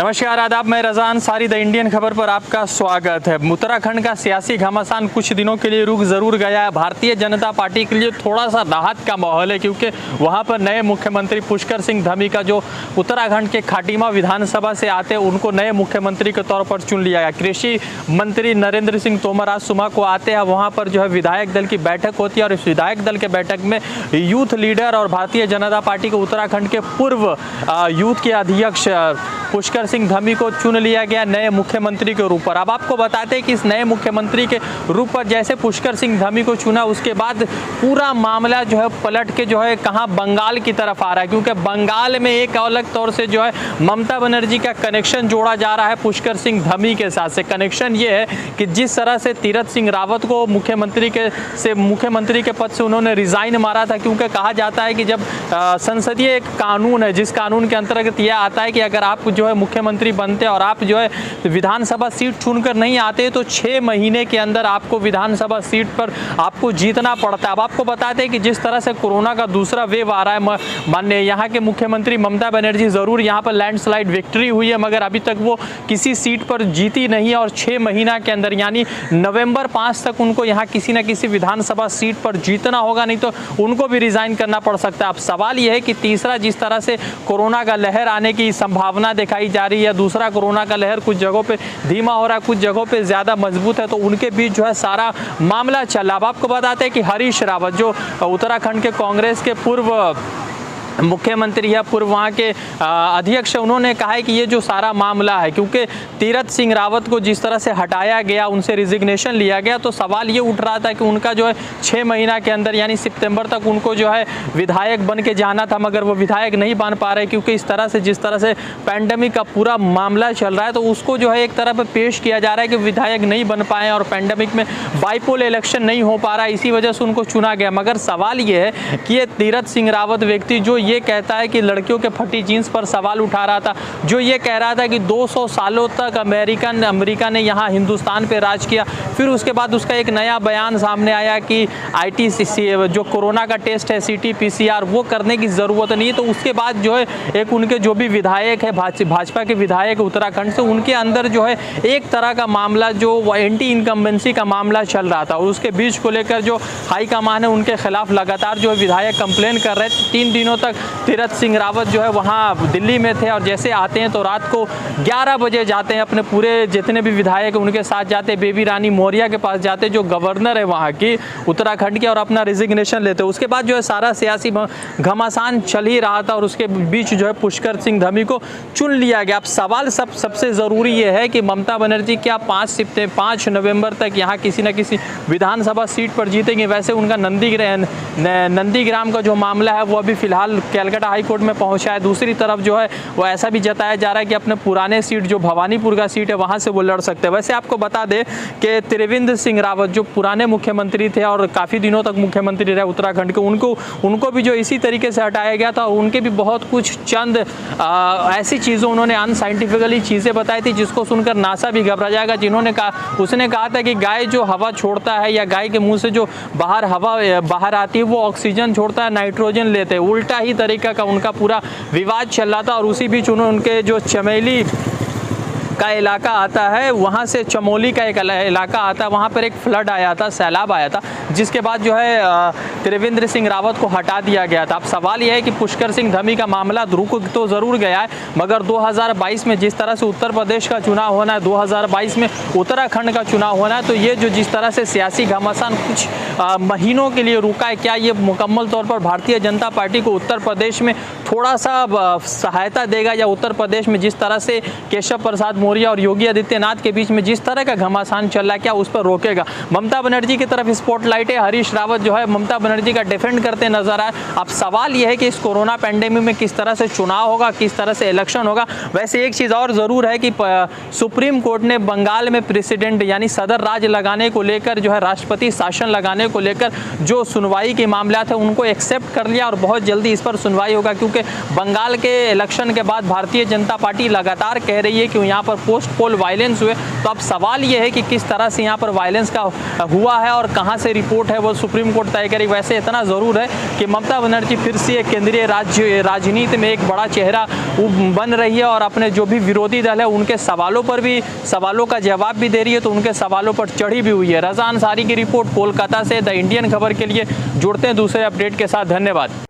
नमस्कार आदाब, मैं रज़ा अंसारी द इंडियन खबर पर आपका स्वागत है। उत्तराखंड का सियासी घमासान कुछ दिनों के लिए रुक जरूर गया है। भारतीय जनता पार्टी के लिए थोड़ा सा राहत का माहौल है क्योंकि वहां पर नए मुख्यमंत्री पुष्कर सिंह धामी का जो उत्तराखंड के खाटीमा विधानसभा से आते हैं उनको नए मुख्यमंत्री के तौर पर चुन लिया गया। कृषि मंत्री नरेंद्र सिंह तोमर आज सुबह को आते हैं, वहाँ पर जो है विधायक दल की बैठक होती है और इस विधायक दल के बैठक में यूथ लीडर और भारतीय जनता पार्टी के उत्तराखंड के पूर्व यूथ के अध्यक्ष पुष्कर सिंह धामी को चुन लिया गया नए मुख्यमंत्री के रूप पर। अब आपको बताते हैं कि इस नए मुख्यमंत्री के रूप पर जैसे पुष्कर सिंह धामी को चुना उसके बाद पूरा मामला जो है पलट के जो है कहाँ बंगाल की तरफ आ रहा है, क्योंकि बंगाल में एक अलग तौर से जो है ममता बनर्जी का कनेक्शन जोड़ा जा रहा है पुष्कर सिंह धामी के साथ। से कनेक्शन ये है कि जिस तरह से तीरथ सिंह रावत को मुख्यमंत्री के पद से उन्होंने रिजाइन मारा था, क्योंकि कहा जाता है कि जब संसदीय एक कानून है जिस कानून के अंतर्गत यह आता है कि अगर आप जो है मुख्यमंत्री बनते और आप जो है विधानसभा सीट चुनकर नहीं आते तो 6 महीने के अंदर आपको विधानसभा सीट पर आपको जीतना पड़ता है। अब आपको बताते हैं कि जिस तरह से कोरोना का दूसरा वेव आ रहा है, माननीय यहाँ के मुख्यमंत्री ममता बनर्जी जरूर यहाँ पर लैंडस्लाइड विक्ट्री हुई है, मगर अभी तक वो किसी सीट पर जीती नहीं है और 6 महीना के अंदर यानी नवंबर 5 तक उनको यहाँ किसी न किसी विधानसभा सीट पर जीतना होगा, नहीं तो उनको भी रिजाइन करना पड़ सकता है। अब सवाल यह है कि तीसरा जिस तरह से कोरोना का लहर आने की संभावना दिखाई जा रही है, दूसरा कोरोना का लहर कुछ जगहों पे धीमा हो रहा है, कुछ जगहों पे ज़्यादा मजबूत है, तो उनके बीच जो है सारा मामला चल रहा। अब आपको बताते हैं कि हरीश रावत जो उत्तराखंड के कांग्रेस के पूर्व मुख्यमंत्री या पूर्व वहाँ के अध्यक्ष, उन्होंने कहा है कि ये जो सारा मामला है क्योंकि तीरथ सिंह रावत को जिस तरह से हटाया गया, उनसे रिजिग्नेशन लिया गया, तो सवाल ये उठ रहा था कि उनका जो है 6 महीना के अंदर यानी सितंबर तक उनको जो है विधायक बन के जाना था, मगर वो विधायक नहीं बन पा रहे क्योंकि इस तरह से जिस तरह से पैंडेमिक का पूरा मामला चल रहा है तो उसको जो है एक तरह पर पेश किया जा रहा है कि विधायक नहीं बन पाए और पैंडेमिक में बाईपोल इलेक्शन नहीं हो पा रहा है, इसी वजह से उनको चुना गया। मगर सवाल ये है कि ये तीरथ सिंह रावत व्यक्ति जो ये कहता है कि लड़कियों के फटी जीन्स पर सवाल उठा रहा था, जो ये कह रहा था कि 200 सालों तक अमेरिका ने यहाँ हिंदुस्तान पे राज किया, फिर उसके बाद उसका एक नया बयान सामने आया कि आईटीसीसी जो कोरोना का टेस्ट है सीटी पीसीआर वो करने की ज़रूरत नहीं है। तो उसके बाद जो है एक उनके जो भी विधायक है भाजपा के विधायक उत्तराखंड से, उनके अंदर जो है एक तरह का मामला जो एंटी इनकम्बेंसी का मामला चल रहा था और उसके बीच को लेकर जो हाईकमान है उनके खिलाफ लगातार जो है विधायक कंप्लेन कर रहे थे। 3 दिनों तक तीरथ सिंह रावत जो है वहाँ दिल्ली में थे और जैसे आते हैं तो रात को 11 बजे जाते हैं, अपने पूरे जितने भी विधायक हैं उनके साथ जाते हैं, बेबी रानी मौर्य के पास जाते हैं जो गवर्नर है वहाँ की उत्तराखंड की, और अपना रिजिग्नेशन लेते हैं। उसके बाद जो है सारा सियासी घमासान चल ही रहा था और उसके बीच जो है पुष्कर सिंह धामी को चुन लिया गया। अब सवाल सबसे ज़रूरी ये है कि ममता बनर्जी क्या 5 नवंबर तक यहाँ किसी न किसी विधानसभा सीट पर जीतेंगे। वैसे उनका नंदीग्राम का जो मामला है वो अभी फिलहाल कलकत्ता हाई कोर्ट में पहुंचा है। दूसरी तरफ जो है वो ऐसा भी जताया जा रहा है कि अपने पुराने सीट जो भवानीपुर का सीट है वहां से वो लड़ सकते हैं। वैसे आपको बता दें कि त्रिवेंद्र सिंह रावत जो पुराने मुख्यमंत्री थे और काफ़ी दिनों तक मुख्यमंत्री रहे उत्तराखंड के, उनको भी जो इसी तरीके से हटाया गया था। उनके भी बहुत कुछ चंद ऐसी चीज़ें उन्होंने अनसाइंटिफिकली चीज़ें बताई थी जिसको सुनकर नासा भी घबरा जाएगा। उसने कहा था कि गाय जो हवा छोड़ता है या गाय के मुँह से जो हवा बाहर आती है वो ऑक्सीजन छोड़ता है, नाइट्रोजन लेते हैं, उल्टा ही तरीका का उनका पूरा विवाद चल रहा था। और उसी बीच उनके जो चमेली का इलाका आता है वहाँ से चमोली का एक इलाका आता है, वहाँ पर एक फ्लड आया था, सैलाब आया था, जिसके बाद जो है त्रिवेंद्र सिंह रावत को हटा दिया गया था। अब सवाल यह है कि पुष्कर सिंह धामी का मामला रुक तो ज़रूर गया है, मगर 2022 में जिस तरह से उत्तर प्रदेश का चुनाव होना है, 2022 में उत्तराखंड का चुनाव होना है, तो ये जो जिस तरह से सियासी घमासान कुछ महीनों के लिए रुका है, क्या ये मुकम्मल तौर पर भारतीय जनता पार्टी को उत्तर प्रदेश में थोड़ा सा सहायता देगा, या उत्तर प्रदेश में जिस तरह से केशव प्रसाद मौर्य और योगी आदित्यनाथ के बीच में जिस तरह का घमासान चल रहा है क्या उस पर रोकेगा। ममता बनर्जी की तरफ स्पॉटलाइट है, हरीश रावत जो है ममता बनर्जी का डिफेंड करते नजर आए। अब सवाल यह है कि इस कोरोना पैंडेमिक में किस तरह से चुनाव होगा, किस तरह से इलेक्शन होगा। वैसे एक चीज़ और ज़रूर है कि सुप्रीम कोर्ट ने बंगाल में प्रेसिडेंट यानी सदर राज लगाने को लेकर जो है राष्ट्रपति शासन लगाने को लेकर जो सुनवाई के मामला थे उनको एक्सेप्ट कर लिया और बहुत जल्दी इस पर सुनवाई होगा, क्योंकि बंगाल के इलेक्शन के बाद भारतीय जनता पार्टी लगातार कह रही है कि यहाँ पर पोस्ट पोल वायलेंस हुए। तो अब सवाल ये है कि किस तरह से यहाँ पर वायलेंस का हुआ है और कहाँ से रिपोर्ट है वो सुप्रीम कोर्ट तय करेगी। वैसे इतना ज़रूर है कि ममता बनर्जी फिर से केंद्रीय राजनीति में एक बड़ा चेहरा बन रही है और अपने जो भी विरोधी दल है उनके सवालों का जवाब भी दे रही है, तो उनके सवालों पर चढ़ी भी हुई है। रज़ा अंसारी की रिपोर्ट कोलकाता से द इंडियन खबर के लिए जुड़ते हैं दूसरे अपडेट के साथ। धन्यवाद।